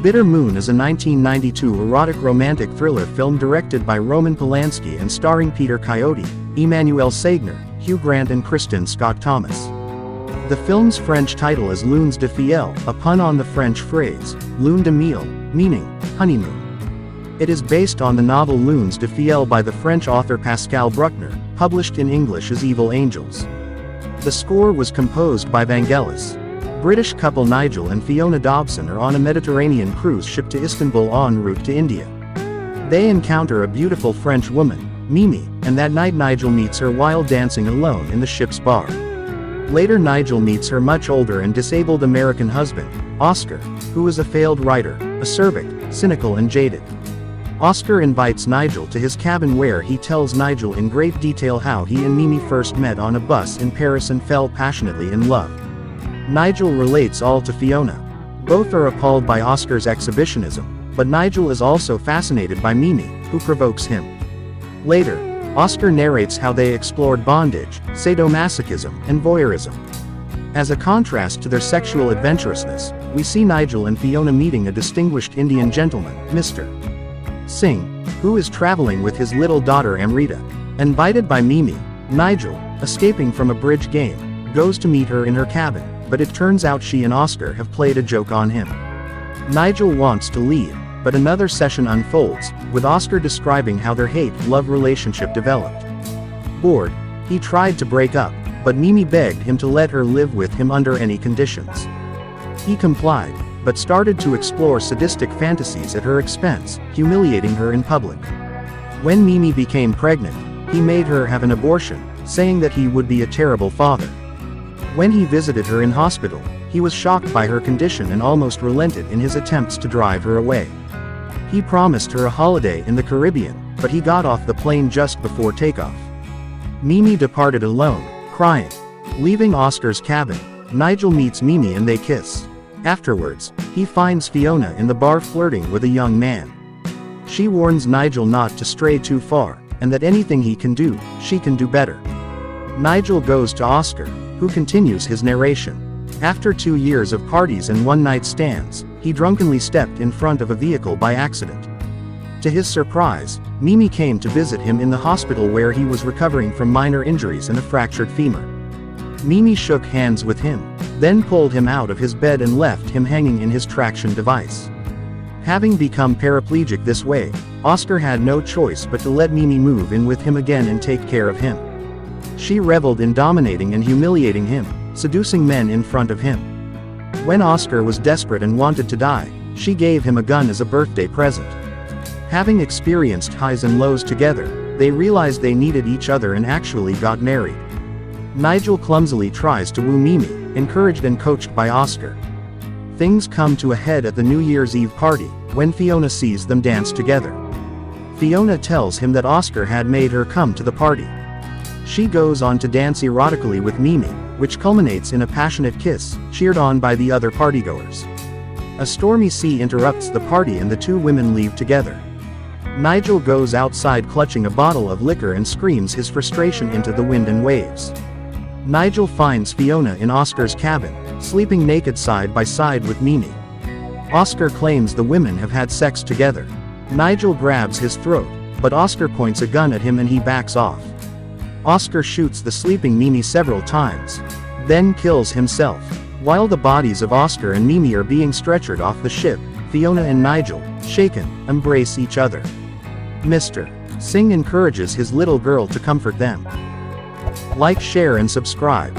Bitter Moon is a 1992 erotic romantic thriller film directed by Roman Polanski and starring Peter Coyote, Emmanuelle Seigner, Hugh Grant and Kristin Scott Thomas. The film's French title is Lunes de Fiel, a pun on the French phrase, lune de miel, meaning, honeymoon. It is based on the novel Lunes de Fiel by the French author Pascal Bruckner, published in English as Evil Angels. The score was composed by Vangelis. British couple Nigel and Fiona Dobson are on a Mediterranean cruise ship to Istanbul en route to India. They encounter a beautiful French woman, Mimi, and that night Nigel meets her while dancing alone in the ship's bar. Later Nigel meets her much older and disabled American husband, Oscar, who is a failed writer, acerbic, cynical and jaded. Oscar invites Nigel to his cabin where he tells Nigel in great detail how he and Mimi first met on a bus in Paris and fell passionately in love. Nigel relates all to Fiona. Both are appalled by Oscar's exhibitionism, but Nigel is also fascinated by Mimi, who provokes him. Later, Oscar narrates how they explored bondage, sadomasochism, and voyeurism. As a contrast to their sexual adventurousness, we see Nigel and Fiona meeting a distinguished Indian gentleman, Mr. Singh, who is traveling with his little daughter Amrita. Invited by Mimi, Nigel, escaping from a bridge game, goes to meet her in her cabin, but it turns out she and Oscar have played a joke on him. Nigel wants to leave, but another session unfolds, with Oscar describing how their hate-love relationship developed. Bored, he tried to break up, but Mimi begged him to let her live with him under any conditions. He complied, but started to explore sadistic fantasies at her expense, humiliating her in public. When Mimi became pregnant, he made her have an abortion, saying that he would be a terrible father. When he visited her in hospital, he was shocked by her condition and almost relented in his attempts to drive her away. He promised her a holiday in the Caribbean, but he got off the plane just before takeoff. Mimi departed alone, crying. Leaving Oscar's cabin, Nigel meets Mimi and they kiss. Afterwards, he finds Fiona in the bar flirting with a young man. She warns Nigel not to stray too far, and that anything he can do, she can do better. Nigel goes to Oscar, who continues his narration. After 2 years of parties and one-night stands, he drunkenly stepped in front of a vehicle by accident. To his surprise, Mimi came to visit him in the hospital where he was recovering from minor injuries and a fractured femur. Mimi shook hands with him, then pulled him out of his bed and left him hanging in his traction device. Having become paraplegic this way, Oscar had no choice but to let Mimi move in with him again and take care of him. She reveled in dominating and humiliating him, seducing men in front of him. When Oscar was desperate and wanted to die, she gave him a gun as a birthday present. Having experienced highs and lows together, they realized they needed each other and actually got married. Nigel clumsily tries to woo Mimi, encouraged and coached by Oscar. Things come to a head at the New Year's Eve party, when Fiona sees them dance together. Fiona tells him that Oscar had made her come to the party. She goes on to dance erotically with Mimi, which culminates in a passionate kiss, cheered on by the other partygoers. A stormy sea interrupts the party and the two women leave together. Nigel goes outside clutching a bottle of liquor and screams his frustration into the wind and waves. Nigel finds Fiona in Oscar's cabin, sleeping naked side by side with Mimi. Oscar claims the women have had sex together. Nigel grabs his throat, but Oscar points a gun at him and he backs off. Oscar shoots the sleeping Mimi several times, then kills himself. While the bodies of Oscar and Mimi are being stretchered off the ship, Fiona and Nigel, shaken, embrace each other. Mr. Singh encourages his little girl to comfort them. Like, share and subscribe.